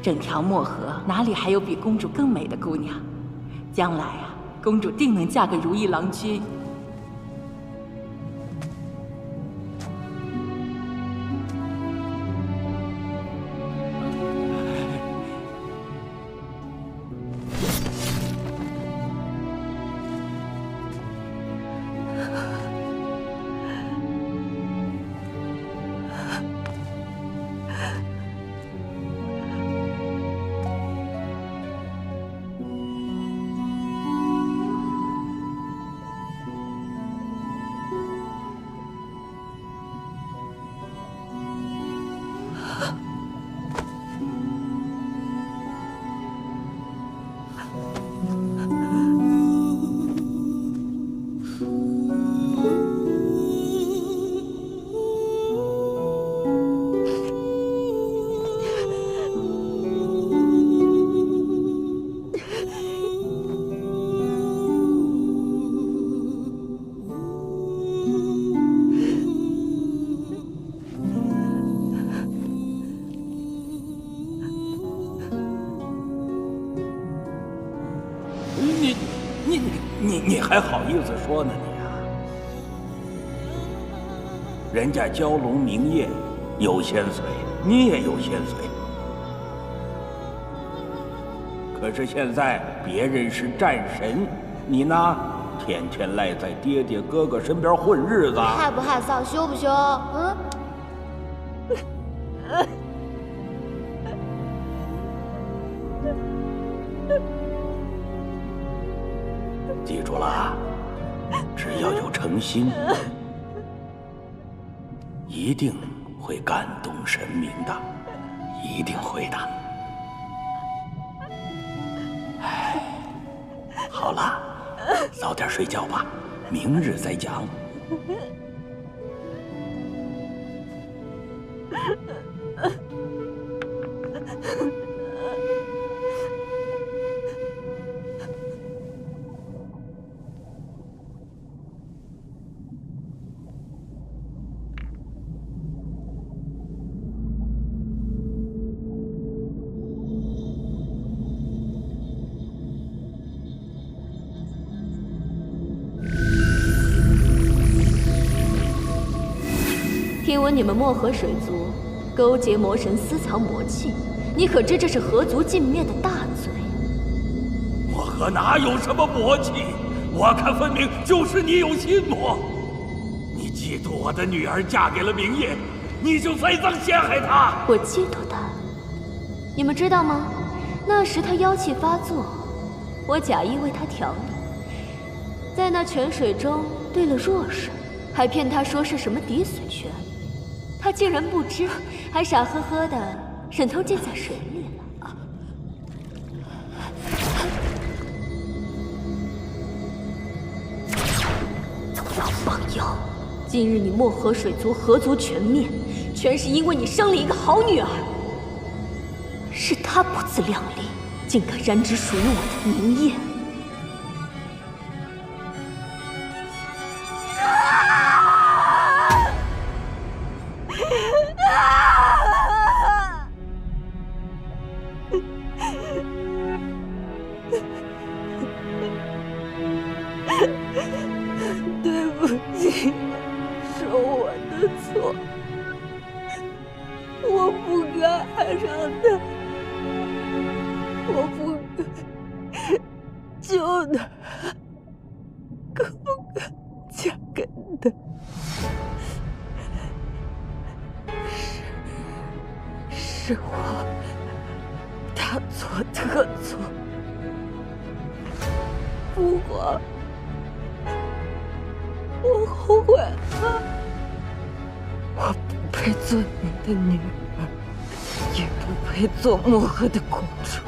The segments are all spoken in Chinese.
整条漠河哪里还有比公主更美的姑娘？将来啊，公主定能嫁给如意郎君。你还好意思说呢你啊？人家蛟龙明夜有仙髓，你也有仙髓。可是现在别人是战神，你呢，天天赖在爹爹哥哥身边混日子。害不害臊？羞不羞？嗯。记住了，只要有诚心，一定会感动神明的，一定会的。哎，好了，早点睡觉吧，明日再讲。听闻你们漠河水族勾结魔神，私藏魔器，你可知这是河族尽灭的大罪？漠河哪有什么魔气？我看分明就是你有心魔。你嫉妒我的女儿嫁给了明夜，你就栽赃陷害她。我嫉妒她？你们知道吗？那时她妖气发作，我假意为她调理，在那泉水中兑了弱水，还骗她说是什么滴水泉。他竟然不知，还傻呵呵的忍头浸在水里了。老帮妖！今日你漠河水族河族全灭，全是因为你生了一个好女儿。是她不自量力，竟敢染指属于我的明夜。对不起，是我的错，我不该爱上他，我不该救他，更不该嫁给他。是我大错特错，不过我后悔了。我不配做你的女儿，也不配做漠河的公主。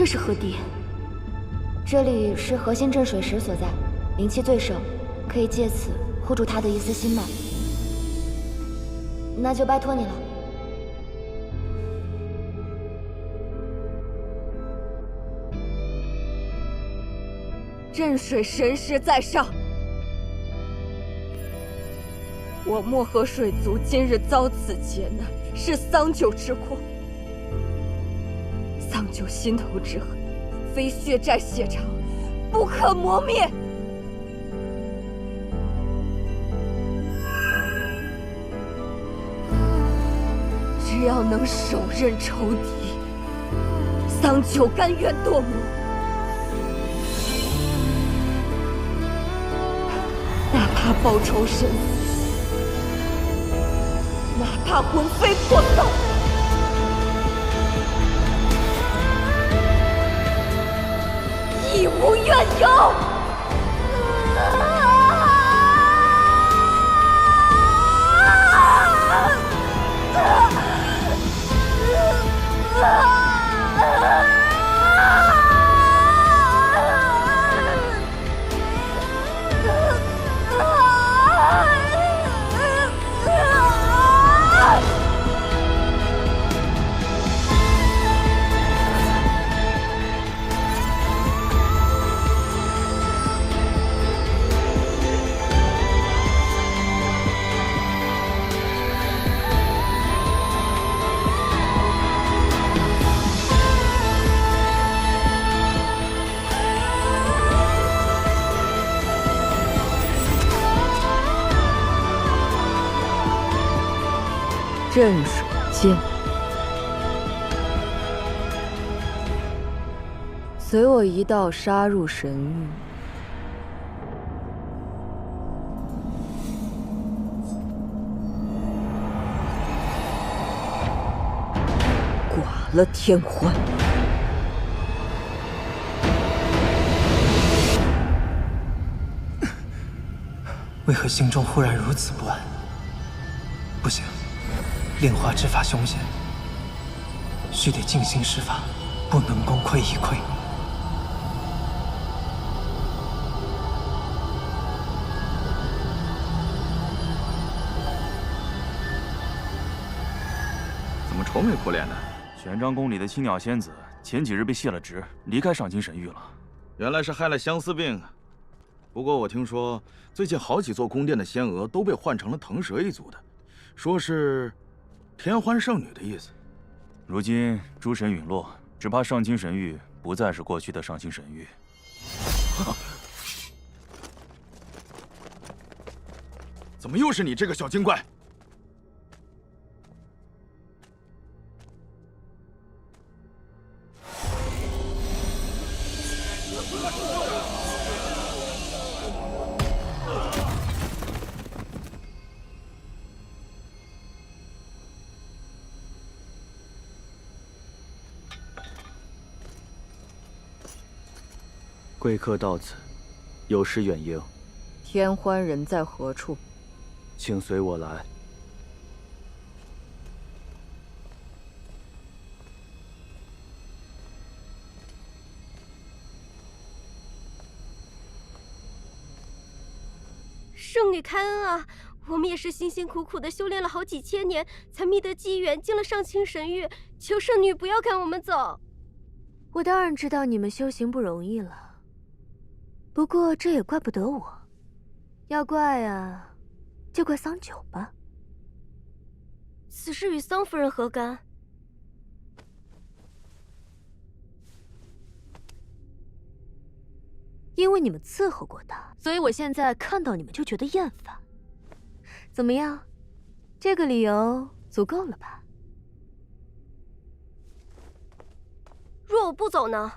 这是何地？这里是核心镇水石所在，灵气最盛，可以借此护住他的一丝心脉。那就拜托你了。镇水神石在上，我漠河水族今日遭此劫难，是桑九之过。桑九心头之恨，非血债血偿，不可磨灭。只要能手刃仇敌，桑九甘愿堕落。哪怕报仇身死，哪怕魂飞魄散，亦无怨尤。镇水剑，随我一道杀入神域。剐了天欢！为何心中忽然如此不安？不行，炼化之法凶险，须得静心施法，不能功亏一篑。怎么愁眉苦脸的？玄奘宫里的青鸟仙子前几日被卸了职，离开上清神域了。原来是害了相思病啊！不过我听说，最近好几座宫殿的仙娥都被换成了腾蛇一族的，说是天欢圣女的意思。如今诸神陨落，只怕上清神域不再是过去的上清神域。怎么又是你这个小精怪？贵客到此，有失远迎。天欢人在何处？请随我来。圣女开恩啊！我们也是辛辛苦苦的修炼了好几千年，才觅得机缘进了上清神域，求圣女不要赶我们走。我当然知道你们修行不容易了。不过这也怪不得我，要怪啊，就怪桑九吧。此事与桑夫人何干？因为你们伺候过他，所以我现在看到你们就觉得厌烦。怎么样，这个理由足够了吧？若我不走呢？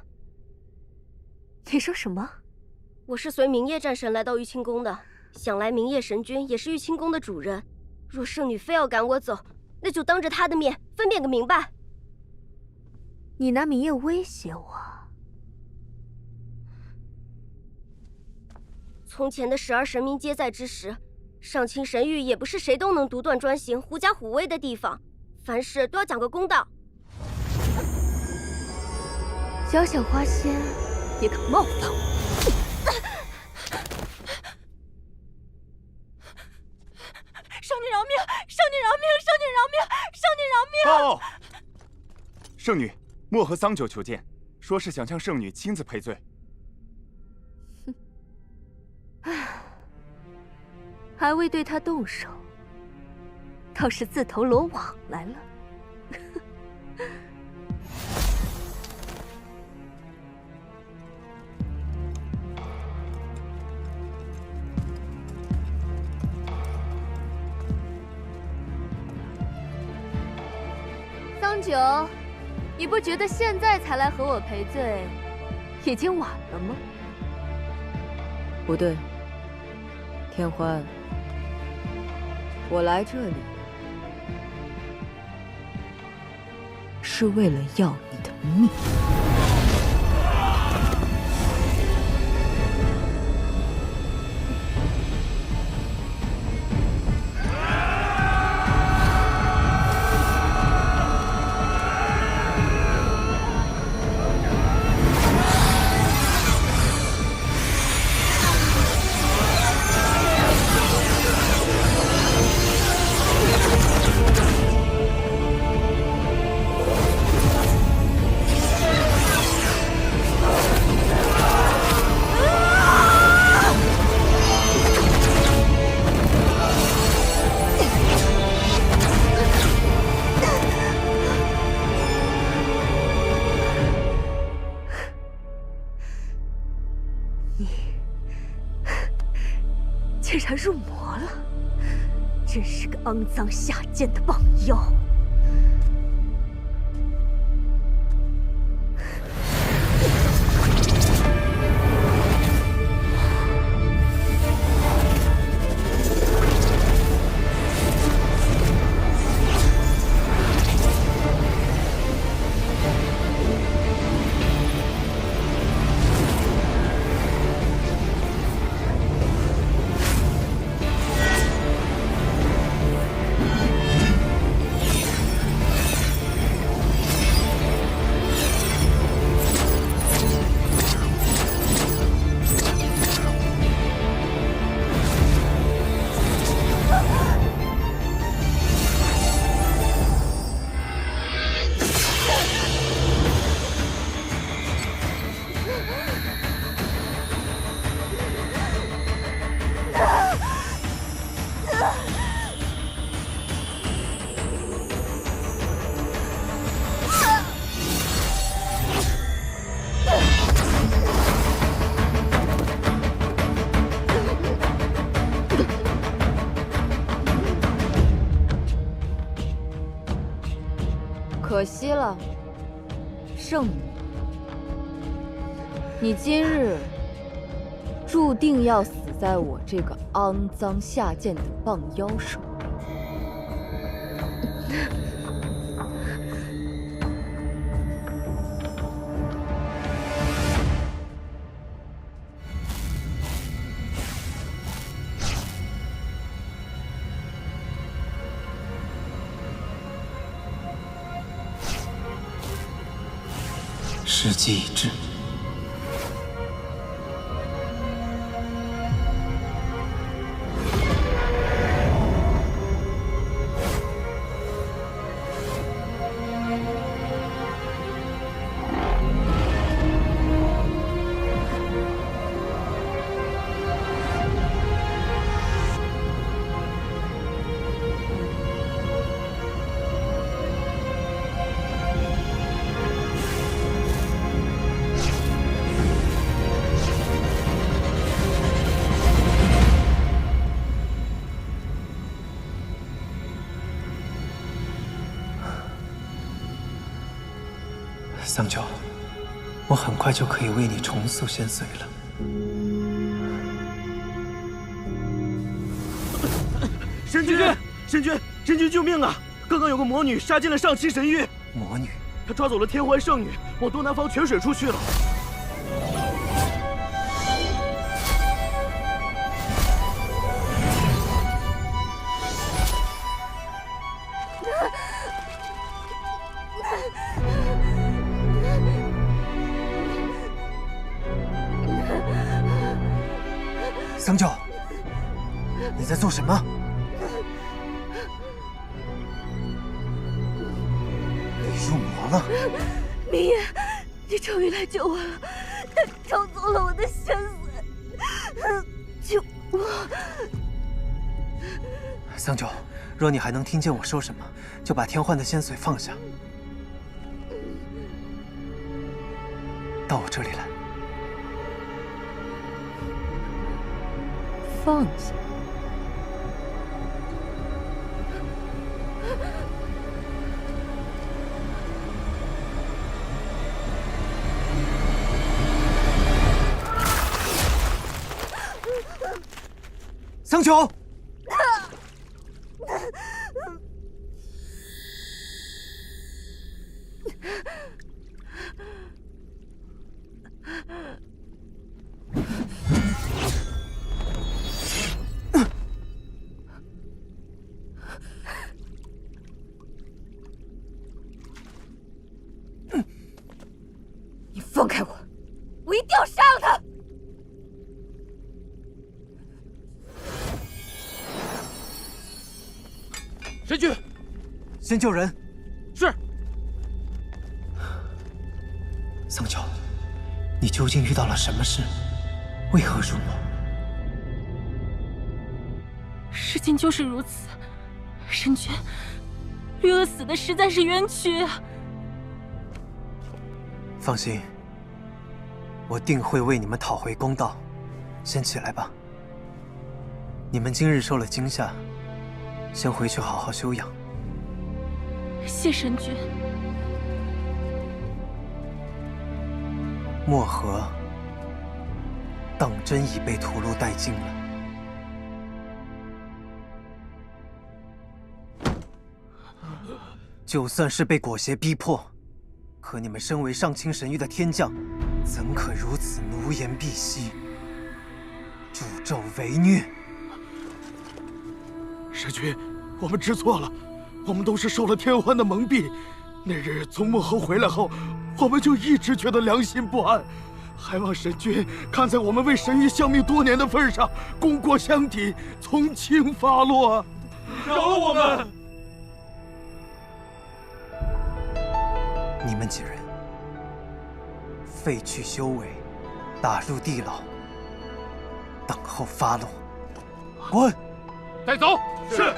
你说什么？我是随明夜战神来到玉清宫的，想来明夜神君也是玉清宫的主人。若圣女非要赶我走，那就当着他的面分辨个明白。你拿明夜威胁我？从前的12神明皆在之时，上清神域也不是谁都能独断专行、狐假虎威的地方，凡事都要讲个公道。小小花仙也敢冒犯我？圣女饶命！圣女饶命！圣女饶命！圣女饶命！哦，圣女，漠河桑九求见，说是想向圣女亲自赔罪。哼，唉，还未对他动手，倒是自投罗网来了。桑九，你不觉得现在才来和我赔罪，已经晚了吗？不对，天欢，我来这里是为了要你的命。竟然入魔了，真是个肮脏下贱的棒妖！可惜了，圣女，你今日注定要死在我这个肮脏下贱的棒妖手里。时机已至。桑九，我很快就可以为你重塑仙髓了。神君，神君，神君救命啊！刚刚有个魔女杀进了上清神域。魔女？她抓走了天欢圣女，往东南方泉水处去了。桑九，你在做什么？你入魔了？明夜，你终于来救我了！他抽走了我的仙髓，救我！桑九，若你还能听见我说什么，就把天幻的仙髓放下，到我这里来。放下。桑九，你放开我！我一定要杀了他！神君，先救人。是。桑九，你究竟遇到了什么事？为何入魔？事情就是如此。神君，绿萼死的实在是冤屈啊！放心，我定会为你们讨回公道。先起来吧。你们今日受了惊吓，先回去好好休养。谢神君。漠河当真已被屠戮殆尽了。就算是被裹挟逼迫，可你们身为上清神域的天将，怎可如此奴颜婢膝、助纣为虐？神君，我们知错了，我们都是受了天欢的蒙蔽。那日从漠河回来后，我们就一直觉得良心不安，还望神君看在我们为神域效命多年的份上，功过相抵，从轻发落，饶了我们！你们几人废去修为，打入地牢，等候发落。滚！带走。是。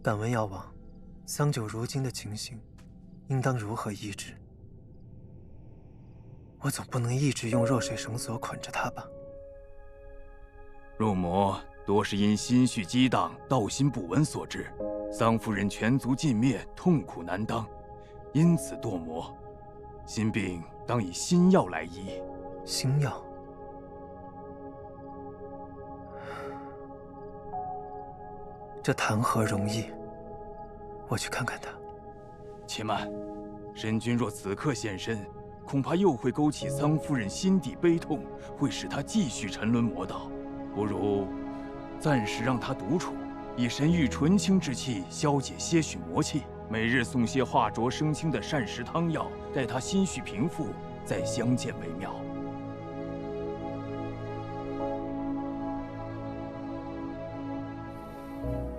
敢问药王，桑九如今的情形，应当如何医治？我总不能一直用弱水绳索捆着他吧？入魔多是因心绪激荡、道心不稳所致，桑夫人全族尽灭，痛苦难当，因此堕魔。心病当以心药来医。心药？这谈何容易？我去看看他。且慢，神君若此刻现身，恐怕又会勾起桑夫人心底悲痛，会使她继续沉沦魔道。不如暂时让她独处，以神域纯清之气消解些许魔气，每日送些化浊生清的膳食汤药，待她心绪平复，再相见为妙。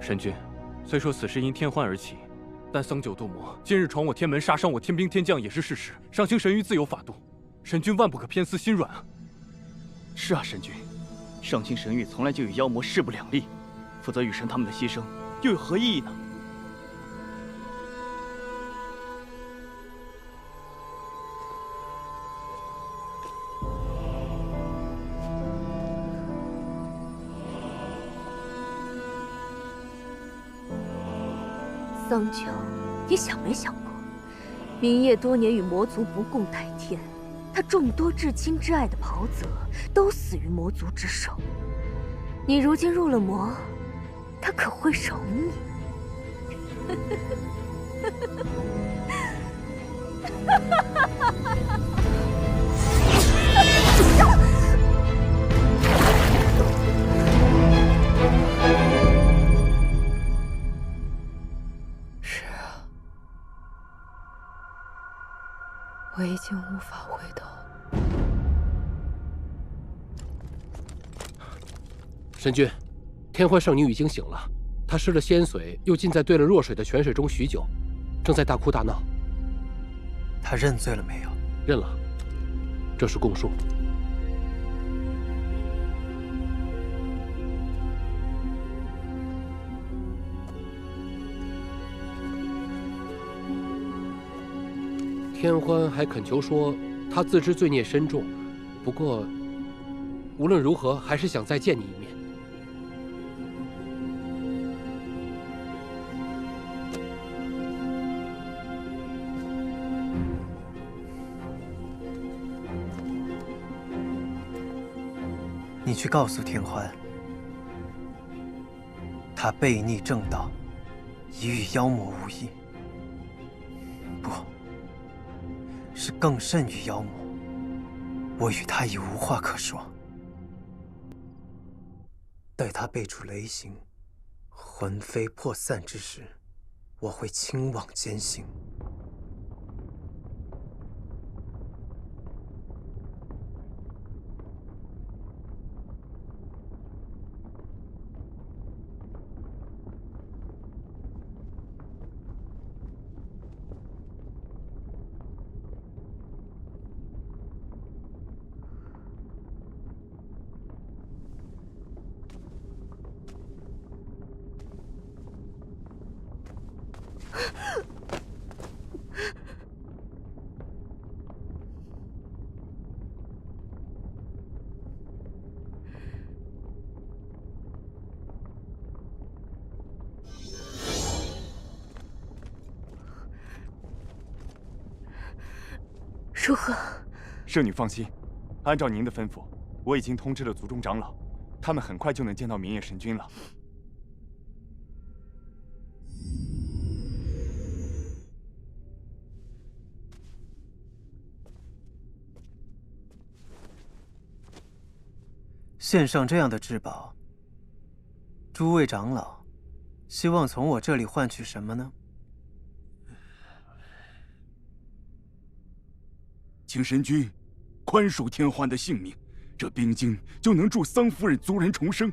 神君，虽说此事因天欢而起，但桑九堕魔，今日闯我天门，杀伤我天兵天将也是事实。上清神域自有法度，神君万不可偏私心软啊！是啊，神君，上清神域从来就与妖魔势不两立，否则雨神他们的牺牲又有何意义呢？桑九，你想没想过，明夜多年与魔族不共戴天，他众多至亲至爱的袍泽都死于魔族之手。你如今入了魔，他可会容你？是啊，我已经无法回头。神君，天幻圣女已经醒了，她失了仙髓，又浸在兑了弱水的泉水中许久，正在大哭大闹。她认罪了没有？认了，这是供述。天欢还恳求说，他自知罪孽深重，不过无论如何，还是想再见你一面。你去告诉天欢，他背逆正道，已与妖魔无异，不是更甚于妖魔。我与他已无话可说。待他背出雷行，魂飞魄散之时，我会亲往监行。如何？圣女放心，按照您的吩咐，我已经通知了族中长老，他们很快就能见到明夜神君了。献上这样的至宝，诸位长老，希望从我这里换取什么呢？请神君宽恕天欢的性命，这冰晶就能助桑夫人族人重生。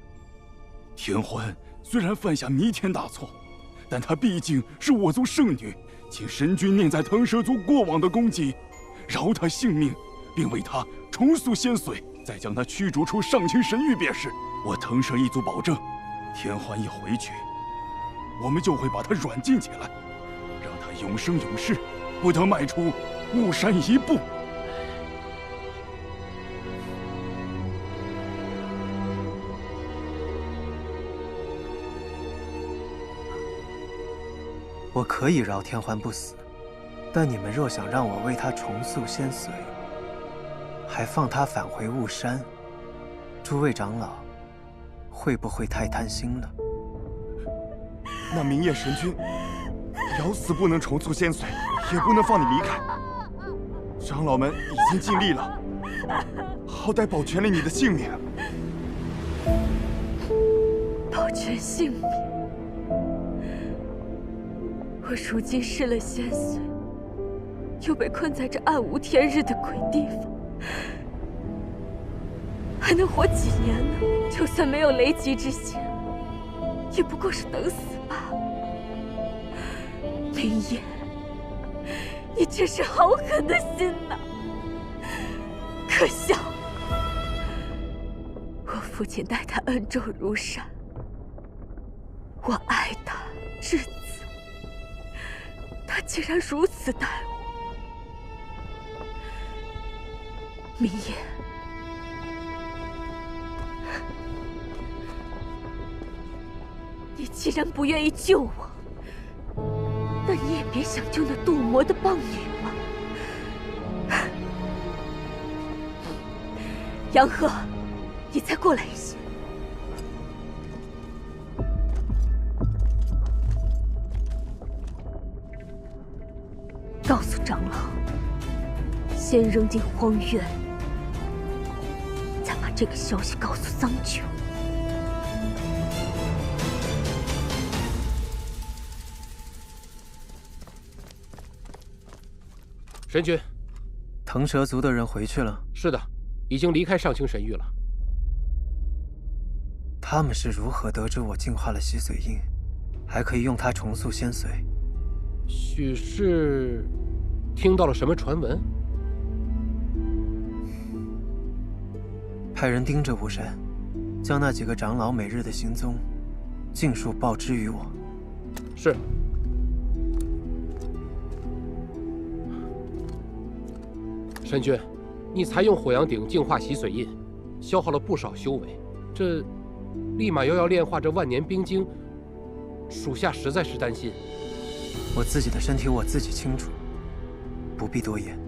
天欢虽然犯下弥天大错，但她毕竟是我族圣女，请神君念在腾蛇族过往的功绩，饶她性命，并为她重塑仙髓，再将她驱逐出上清神域便是。我腾蛇一族保证，天欢一回去，我们就会把她软禁起来，让她永生永世不得迈出雾山一步。我可以饶天欢不死，但你们若想让我为他重塑仙髓，还放他返回雾山，诸位长老会不会太贪心了？那明夜神君咬死不能重塑仙髓，也不能放你离开。长老们已经尽力了，好歹保全了你的性命。保全性命。我如今失了仙髓，又被困在这暗无天日的鬼地方，还能活几年呢？就算没有雷击之险，也不过是等死罢了。明夜，你真是好狠的心呐！可笑，我父亲待他恩重如山，我爱他至死。他竟然如此待我，明夜，你既然不愿意救我，那你也别想救那堕魔的棒女了。杨鹤，你再过来一些。告诉长老，先扔进荒渊，再把这个消息告诉桑九。神君，腾蛇族的人回去了？是的，已经离开上清神域了。他们是如何得知我净化了洗髓印，还可以用它重塑仙髓？许是听到了什么传闻？派人盯着巫山，将那几个长老每日的行踪尽数报知于我。是。神君，你采用火阳鼎净化洗髓印，消耗了不少修为，这立马又要炼化这万年冰晶，属下实在是担心。我自己的身体我自己清楚，不必多言。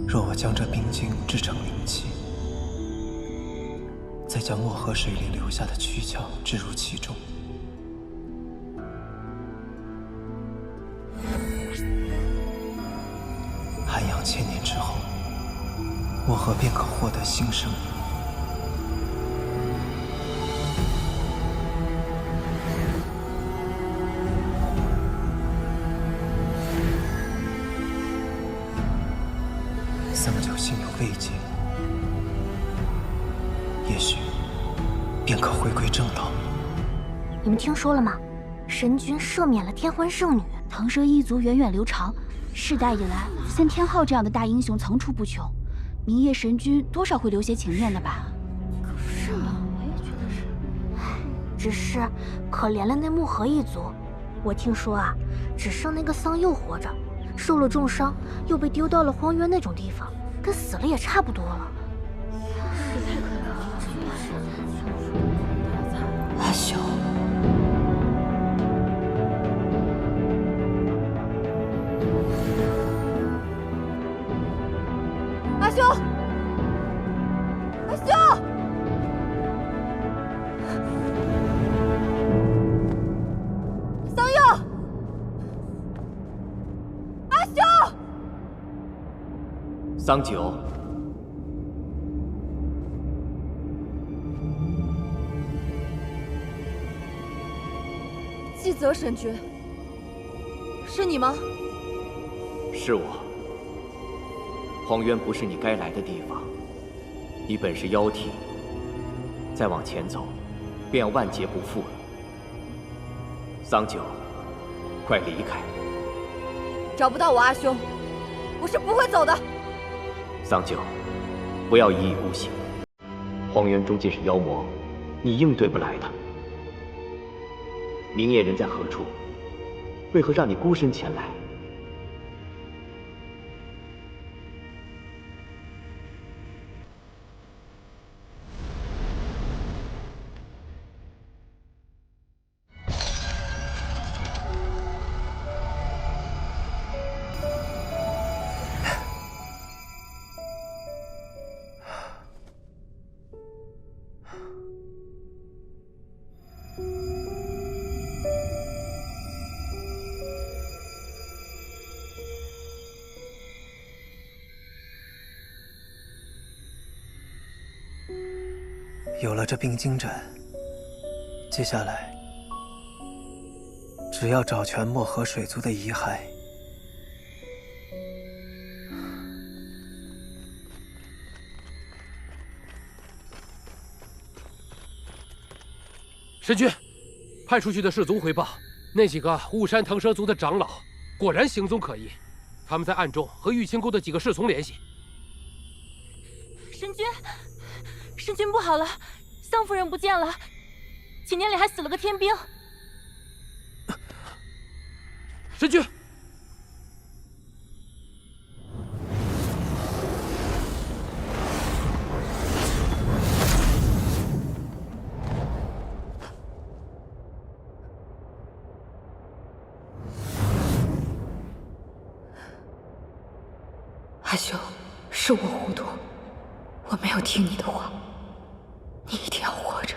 若我将这冰晶制成灵气，再将漠河水里留下的躯壳置入其中，涵养千年之后，漠河便可获得新生。桑九心有慰藉，也许便可回归正道。你们听说了吗？神君赦免了天欢圣女，腾蛇一族源远流长，世代以来，像天昊这样的大英雄层出不穷。明夜神君多少会留些情面的吧？是呢，我也觉得是。只是可怜了那漠河一族。我听说啊，只剩那个桑佑活着，受了重伤，又被丢到了荒渊那种地方，跟死了也差不多了。太可怜了。阿修。阿修，阿修，桑佑，阿修，桑九，季泽神君，是你吗？是我。荒渊不是你该来的地方，你本是妖体，再往前走，便要万劫不复了。桑九，快离开！找不到我阿兄，我是不会走的。桑九，不要一意孤行。荒渊终究是妖魔，你应对不来的。明夜人在何处？为何让你孤身前来？有了这冰晶斩，接下来只要找全漠河水族的遗骸。神君，派出去的士卒回报，那几个雾山腾蛇族的长老果然行踪可疑，他们在暗中和玉清宫的几个侍从联系。神君，神君不好了，桑夫人不见了，几年里还死了个天兵。神君，阿修，是我糊涂，我没有听你的话，你一定要活着。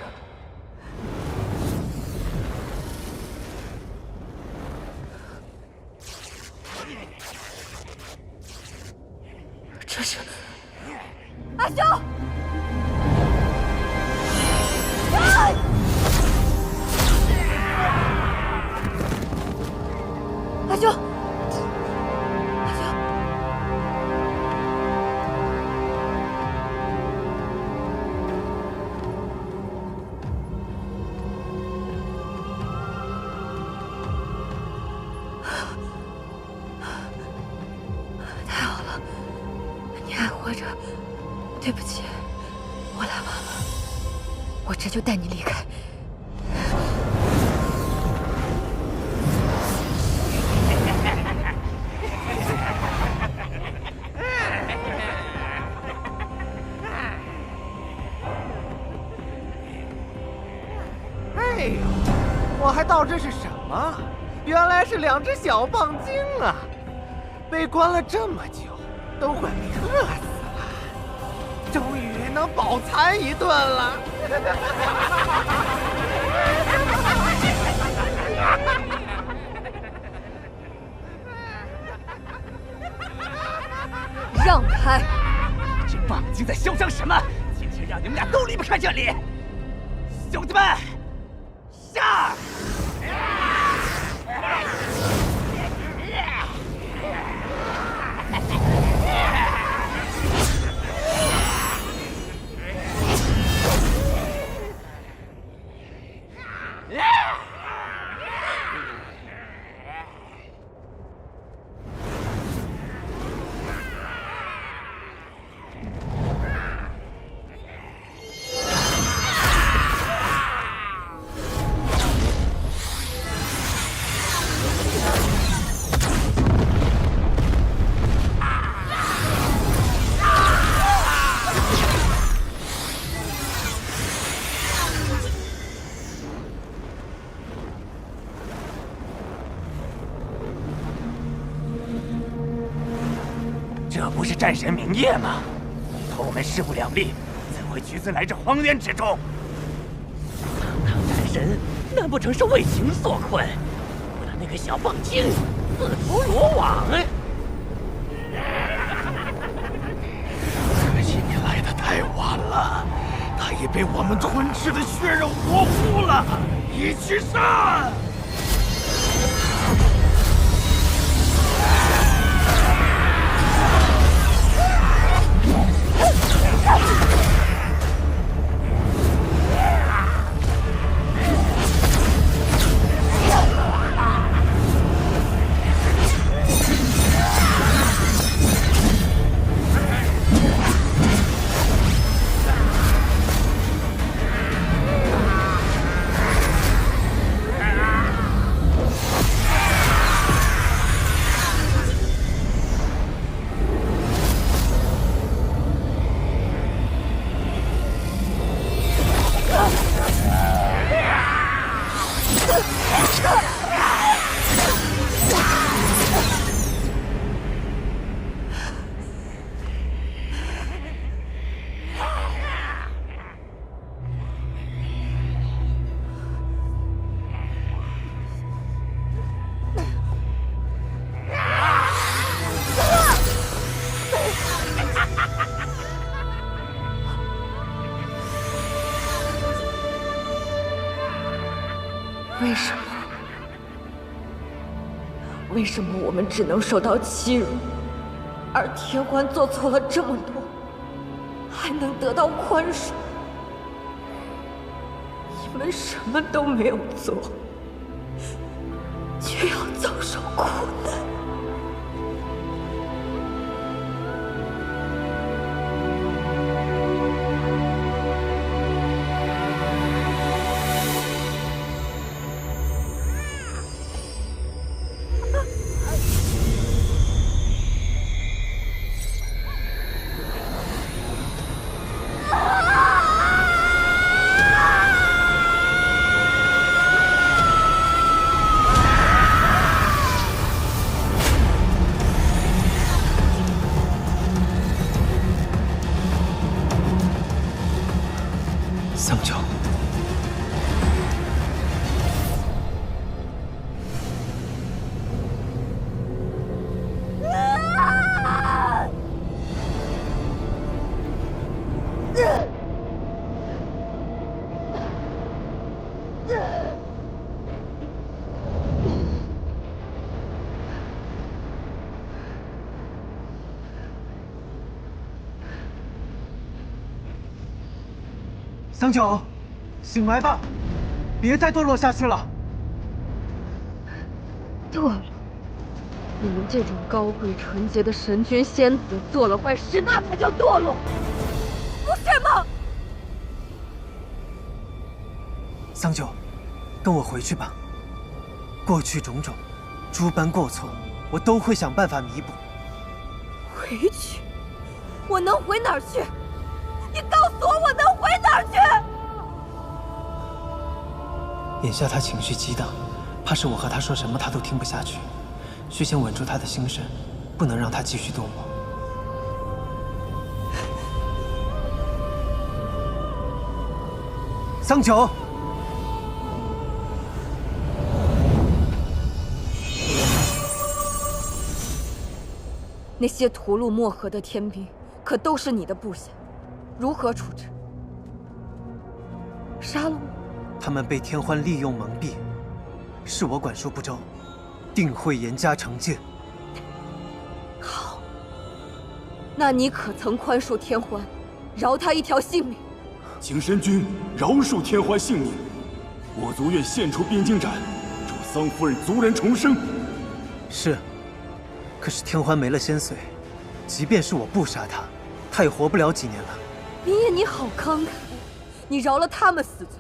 这是阿修。阿修，阿修，太好了，你还活着。对不起，我来晚了，我这就带你离开。哎呦，我还道这是什么？原来是2只小棒精啊！被关了这么久，都快被饿死了，终于能饱餐一顿了。让开！这棒精在嚣张什么？今天让你们俩都离不开这里！兄弟们，上！这不是战神明夜吗？以后我们势不两立，怎会屈尊来这荒原之中？堂堂战神，难不成是为情所困？为了那个小棒精，自投罗网？可惜你来得太晚了，他已被我们吞噬的血肉模糊了。一起上！为什么？为什么我们只能受到欺辱，而天欢做错了这么多，还能得到宽恕？你们什么都没有做，却要遭受苦难。桑九，桑九，醒来吧，别再堕落下去了。堕落？你们这种高贵纯洁的神君仙子做了坏事，那才叫堕落，不是吗？桑九，跟我回去吧。过去种种，诸般过错，我都会想办法弥补。回去？我能回哪儿去？你告诉我，我能回哪儿去？眼下他情绪激荡，怕是我和他说什么他都听不下去。需先稳住他的心神，不能让他继续堕落。桑九，那些屠戮漠河的天兵，可都是你的部下，如何处置？杀了吗？他们被天欢利用蒙蔽，是我管束不周，定会严加惩戒。好，那你可曾宽恕天欢，饶他一条性命？请神君饶恕天欢性命，我族愿献出冰晶斩，助桑夫人族人重生。是，可是天欢没了仙髓，即便是我不杀他，他也活不了几年了。明夜，你好慷慨，你饶了他们死罪，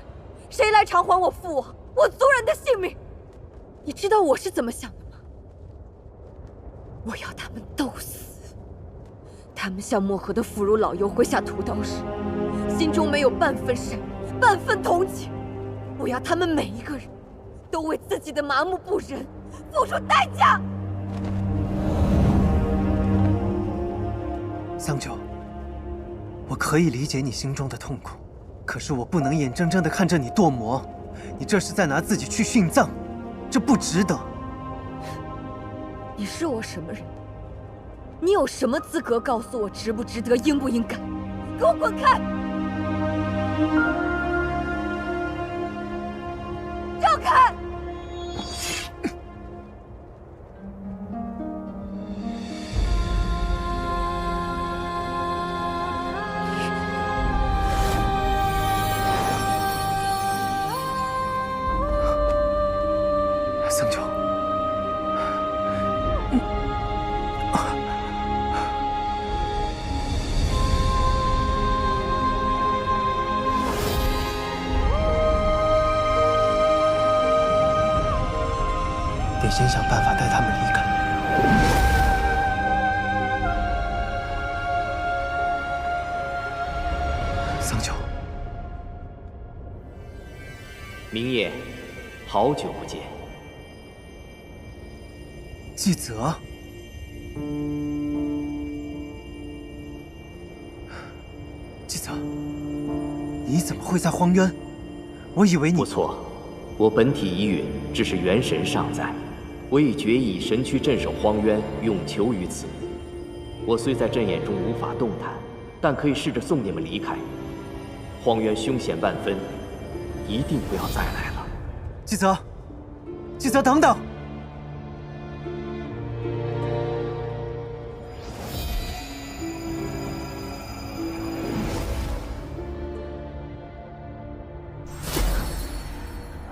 谁来偿还我父王、我族人的性命？你知道我是怎么想的吗？我要他们都死。他们向漠河的腐儒老尤麾下屠刀时，心中没有半分善意、半分同情。我要他们每一个人都为自己的麻木不仁付出代价。桑九，我可以理解你心中的痛苦，可是我不能眼睁睁地看着你堕魔，你这是在拿自己去殉葬，这不值得。你是我什么人？你有什么资格告诉我值不值得、应不应该？给我滚开！让开！桑九，得先想办法带他们离开。桑九，明夜，好久不见。季泽，季泽，你怎么会在荒渊？我以为你……不错，我本体已陨，只是元神尚在。我已决意神躯镇守荒渊，永囚于此。我虽在阵眼中无法动弹，但可以试着送你们离开。荒渊凶险万分，一定不要再来了。季泽，季泽，等等！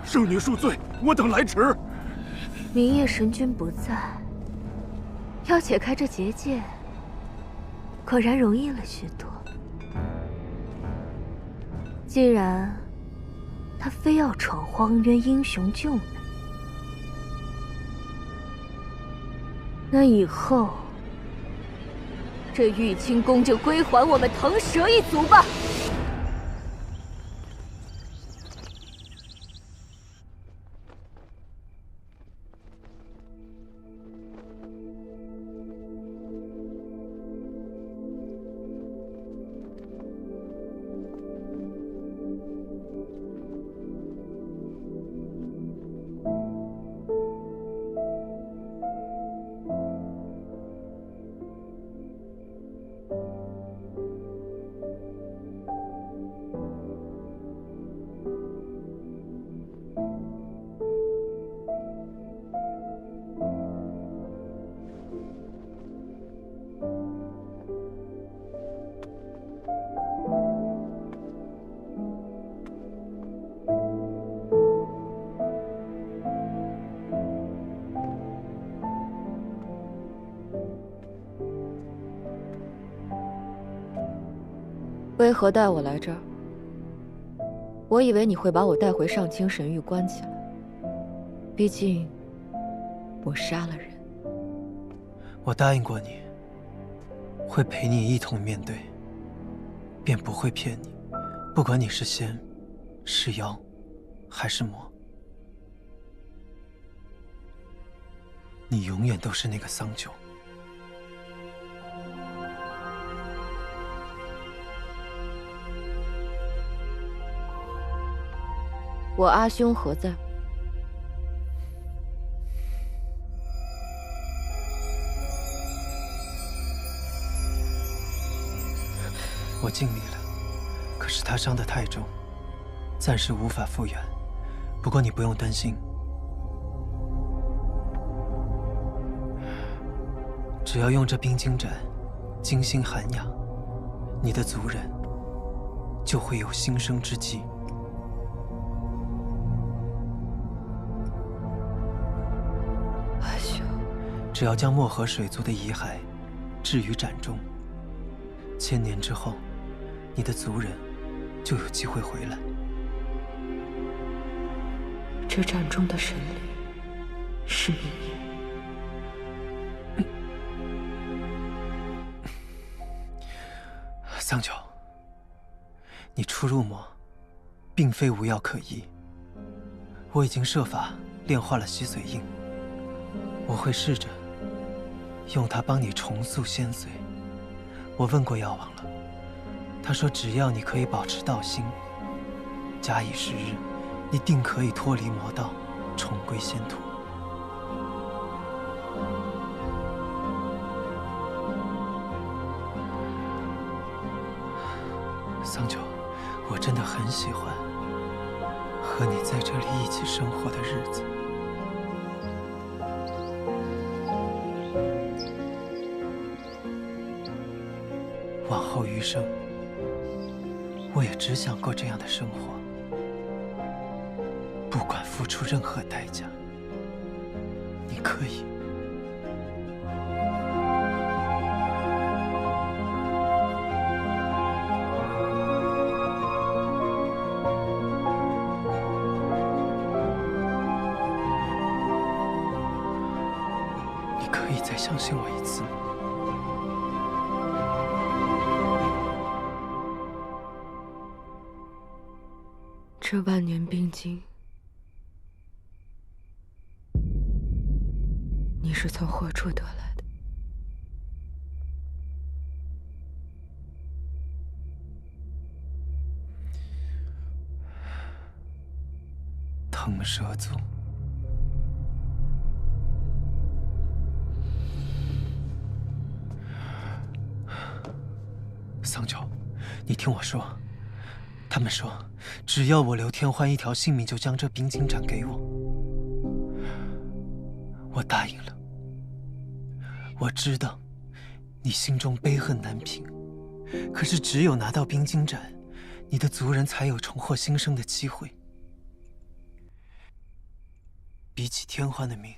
圣女恕罪，我等来迟。明夜神君不在，要解开这结界，果然容易了许多。既然他非要闯荒渊英雄救美，那以后这玉清宫就归还我们腾蛇一族吧。为何带我来这儿？我以为你会把我带回上清神域关起来，毕竟我杀了人。我答应过你，会陪你一同面对，便不会骗你。不管你是仙、是妖，还是魔，你永远都是那个桑九。我阿兄何在？我尽力了，可是他伤得太重，暂时无法复原。不过你不用担心，只要用这冰晶斩精心涵养，你的族人就会有新生之机。阿兄，只要将漠河水族的遗骸置于斩中，1000年之后，你的族人就有机会回来。这斩中的神灵是明夜。桑九，你初入魔，并非无药可医。我已经设法炼化了洗髓印，我会试着用它帮你重塑仙髓。我问过药王了，他说只要你可以保持道心，假以时日，你定可以脱离魔道，重归仙途。桑九，我真的很喜欢和你在这里一起生活的日子。往后余生，我也只想过这样的生活，不管付出任何代价。你可以。你可以再相信我一次吗？这万年冰晶，你是从何处得来的？腾蛇族。桑九，你听我说，他们说，只要我留天欢一条性命，就将这冰晶斩给我。我答应了。我知道你心中悲恨难平，可是只有拿到冰晶斩，你的族人才有重获新生的机会。比起天欢的命，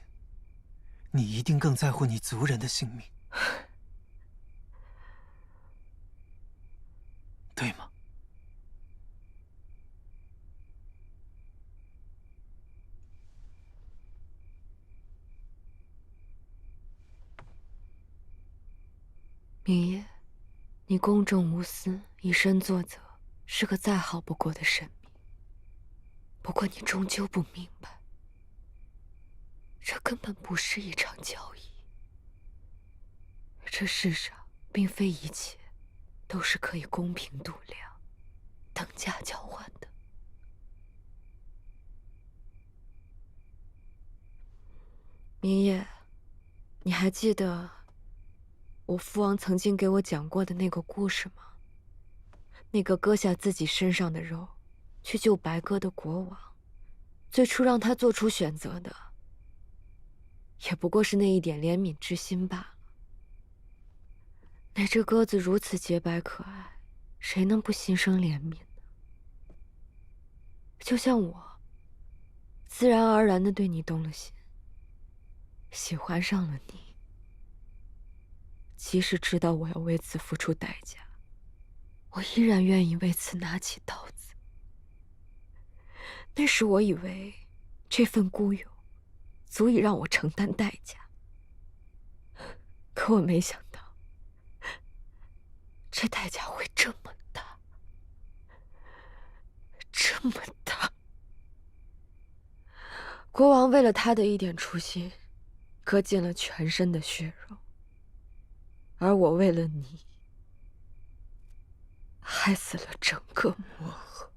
你一定更在乎你族人的性命，对吗？明夜，你公正无私，以身作则，是个再好不过的神明。不过你终究不明白，这根本不是一场交易。这世上并非一切都是可以公平度量、等价交换的。明夜，你还记得我父王曾经给我讲过的那个故事吗？那个割下自己身上的肉去救白鸽的国王，最初让他做出选择的，也不过是那一点怜悯之心罢了。那只鸽子如此洁白可爱，谁能不心生怜悯呢？就像我，自然而然地对你动了心，喜欢上了你。即使知道我要为此付出代价，我依然愿意为此拿起刀子。那时我以为这份孤勇足以让我承担代价，可我没想到，这代价会这么大，这么大。国王为了他的一点初心，割尽了全身的血肉，而我为了你，害死了整个魔河。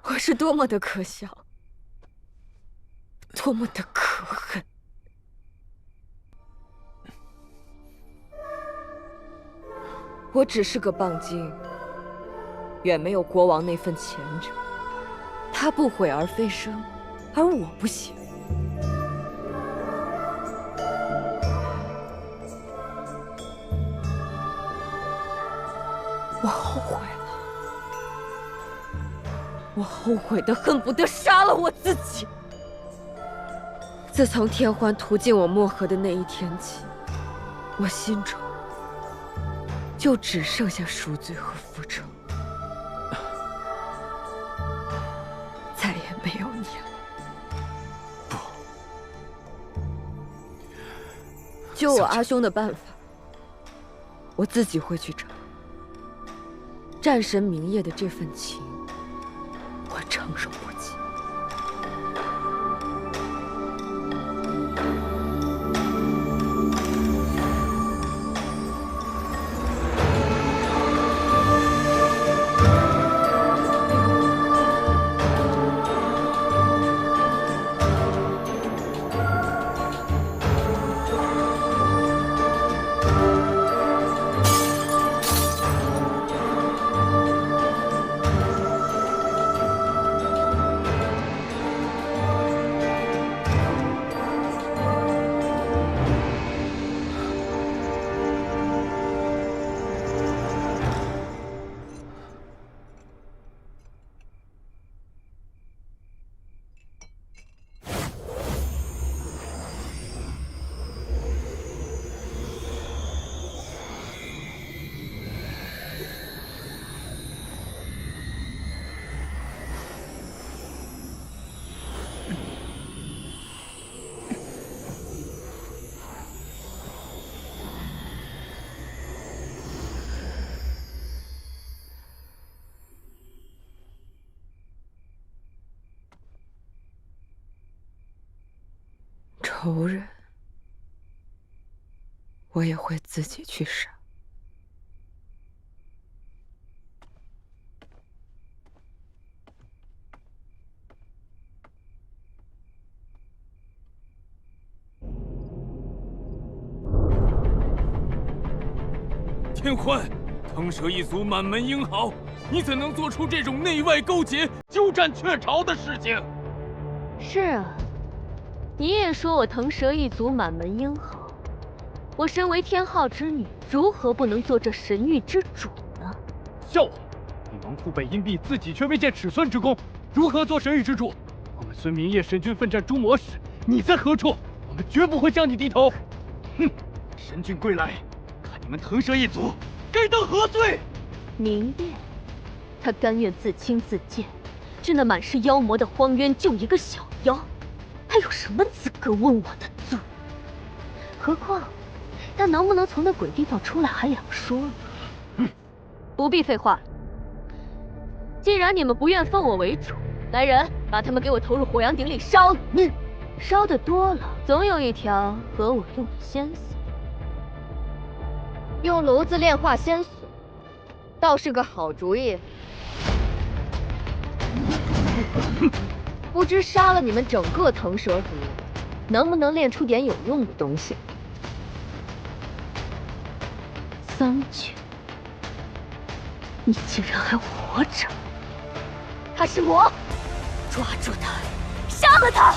我是多么的可笑，多么的可恨！我只是个棒精，远没有国王那份前者。他不毁而飞升，而我不行。我后悔了，我后悔的恨不得杀了我自己。自从天欢屠尽我漠河的那一天起，我心中就只剩下赎罪和复仇。再也没有你了。不，救我阿兄的办法，我自己会去找。战神明夜的这份情，我承受不起。仇人，我也会自己去杀。天欢，腾蛇一族满门英豪，你怎能做出这种内外勾结、鸠占鹊巢的事情？是啊。你也说我腾蛇一族满门英豪，我身为天昊之女，如何不能做这神域之主呢？笑话！你王父北阴壁，自己却未见尺寸之功，如何做神域之主？我们孙明夜神君奋战诸魔时，你在何处？我们绝不会向你低头。哼！神君归来，看你们腾蛇一族该当何罪？明夜，他甘愿自轻自贱，至那满是妖魔的荒渊救一个小妖。他有什么资格问我的罪？何况他能不能从那鬼地方出来还两说呢。不必废话了，既然你们不愿奉我为主，来人，把他们给我投入火阳鼎里烧了。你烧的多了，总有一条合我用的仙索。用炉子炼化仙索，倒是个好主意。不知杀了你们整个腾蛇族，能不能炼出点有用的东西？桑犬，你竟然还活着！他是魔，抓住他，杀了他！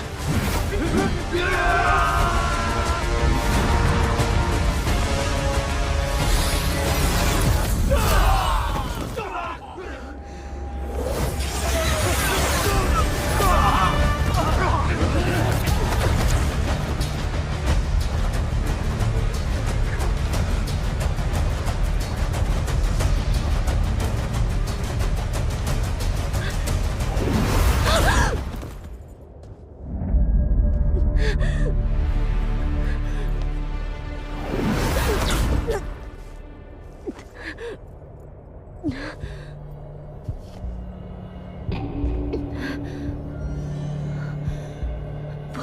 不，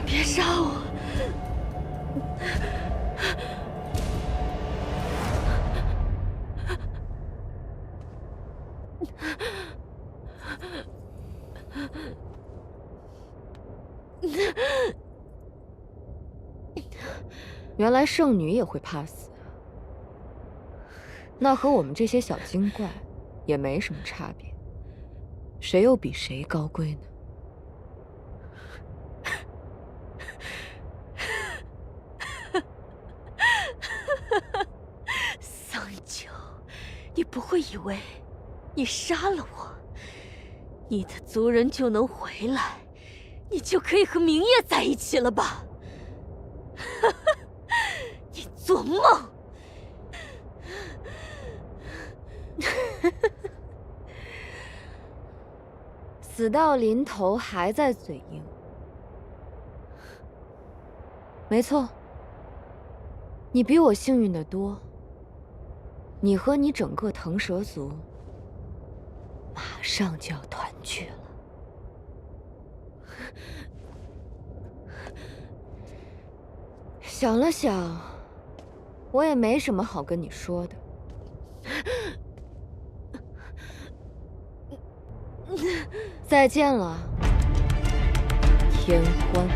别杀我！原来圣女也会怕死啊，那和我们这些小精怪也没什么差别，谁又比谁高贵呢？桑九，你不会以为你杀了我，你的族人就能回来，你就可以和明夜在一起了吧？你做梦！死到临头还在嘴硬。没错，你比我幸运得多。你和你整个腾蛇族马上就要团聚了。想了想，我也没什么好跟你说的。再见了，天欢。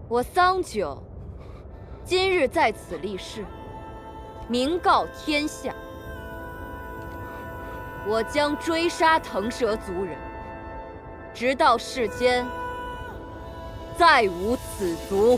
我桑九今日在此立誓，明告天下，我将追杀腾蛇族人，直到世间再无此族。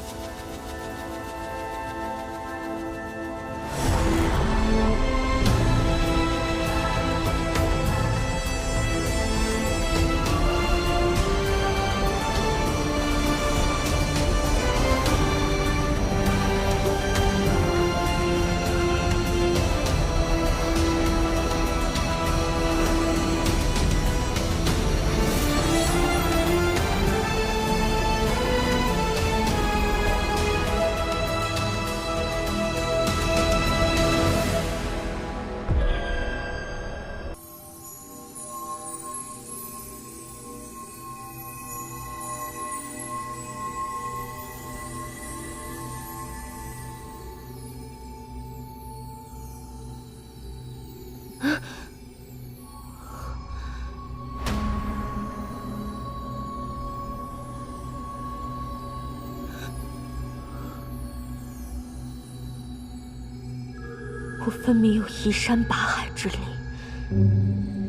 我分明有移山拔海之力，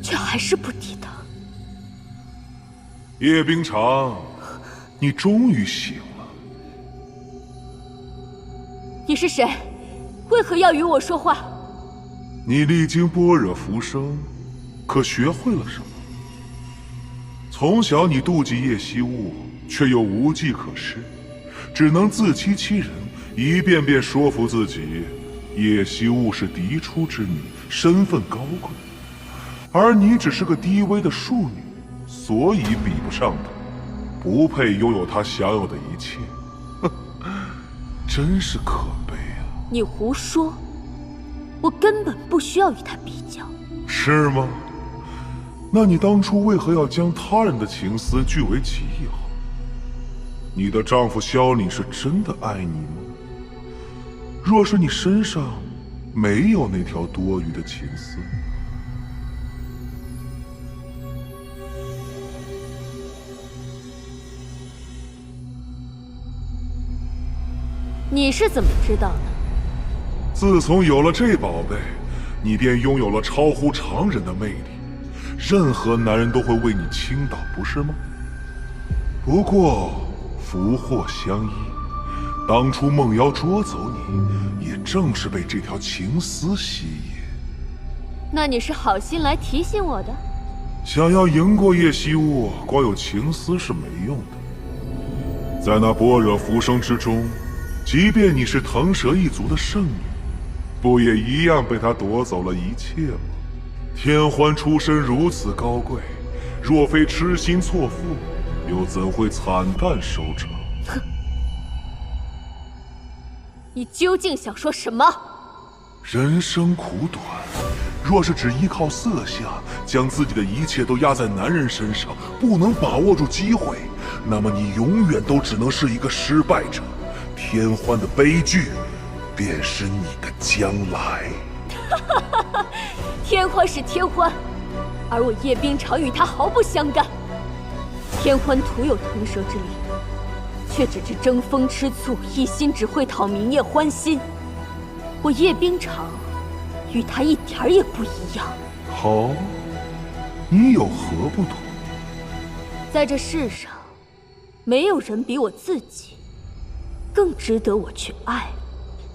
却还是不抵挡。叶冰长，你终于醒了。你是谁？为何要与我说话？你历经般若浮生，可学会了什么？从小你妒忌叶惜雾，却又无计可施，只能自欺欺人，一遍遍说服自己。叶惜雾是嫡出之女，身份高贵，而你只是个低微的庶女，所以比不上她，不配拥有她享有的一切。真是可悲啊！你胡说，我根本不需要与她比较。是吗？那你当初为何要将他人的情丝据为己有？你的丈夫萧凛是真的爱你吗？若是你身上没有那条多余的情丝，你是怎么知道的？自从有了这宝贝，你便拥有了超乎常人的魅力，任何男人都会为你倾倒，不是吗？不过，福祸相依。当初梦瑶捉走你，也正是被这条情丝吸引。那你是好心来提醒我的？想要赢过叶惜雾，光有情丝是没用的。在那般若浮生之中，即便你是腾蛇一族的圣女，不也一样被他夺走了一切吗？天欢出身如此高贵，若非痴心错付，又怎会惨淡收场？哼！你究竟想说什么？人生苦短，若是只依靠色相，将自己的一切都压在男人身上，不能把握住机会，那么你永远都只能是一个失败者。天欢的悲剧，便是你的将来。天欢是天欢，而我叶冰裳与他毫不相干。天欢徒有腾蛇之力，却只知争风吃醋，一心只会讨明夜欢心。我叶冰裳与他一点儿也不一样。好，你有何不同？在这世上，没有人比我自己更值得我去爱。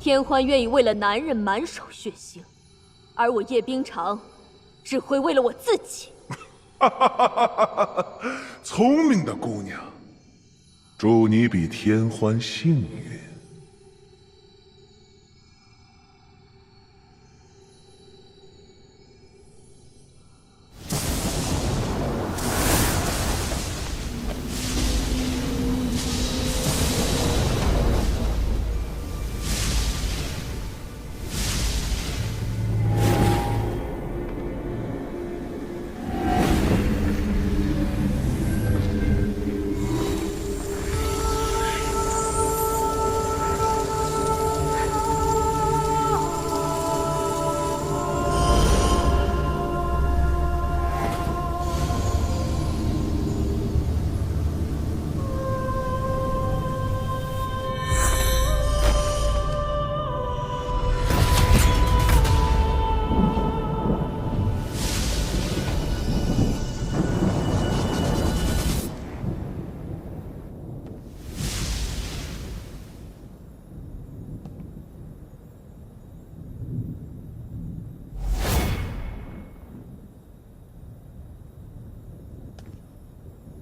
天欢愿意为了男人满手血腥，而我叶冰裳只会为了我自己。聪明的姑娘，祝你比天欢幸运。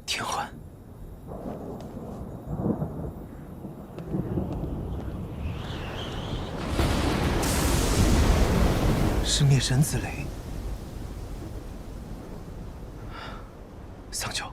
天欢，是灭神子雷。桑丘，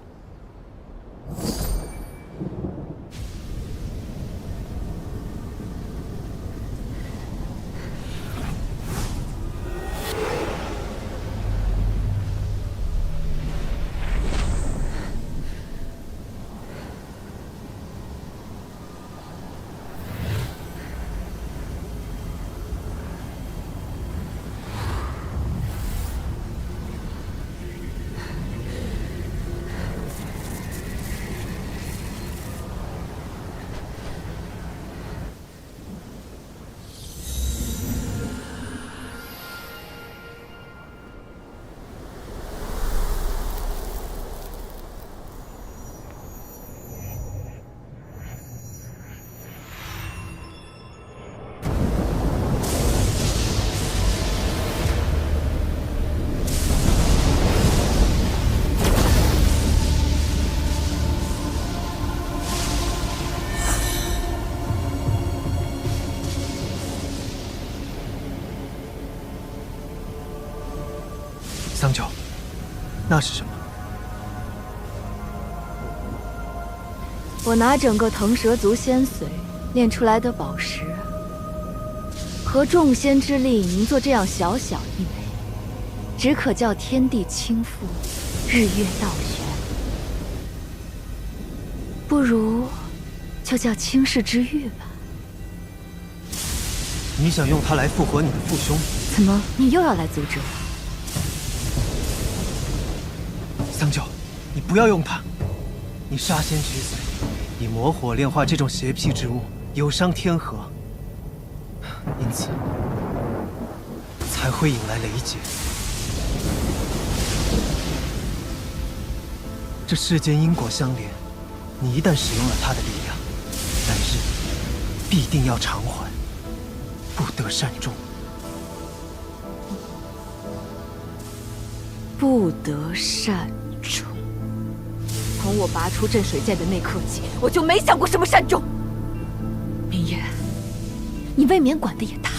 桑丘，那是什么？我拿整个腾蛇族仙髓炼出来的宝石，合众仙之力凝作这样小小一枚，只可叫天地倾覆，日月倒悬。不如就叫倾世之玉吧。你想用它来复活你的父兄？怎么，你又要来阻止我？桑丘，你不要用它！你杀仙取髓，以魔火炼化这种邪僻之物，有伤天和，因此才会引来雷劫。这世间因果相连，你一旦使用了他的力量，来日必定要偿还，不得善终。不得善终。从我拔出镇水剑的那刻起，我就没想过什么善终。明月，你未免管得也太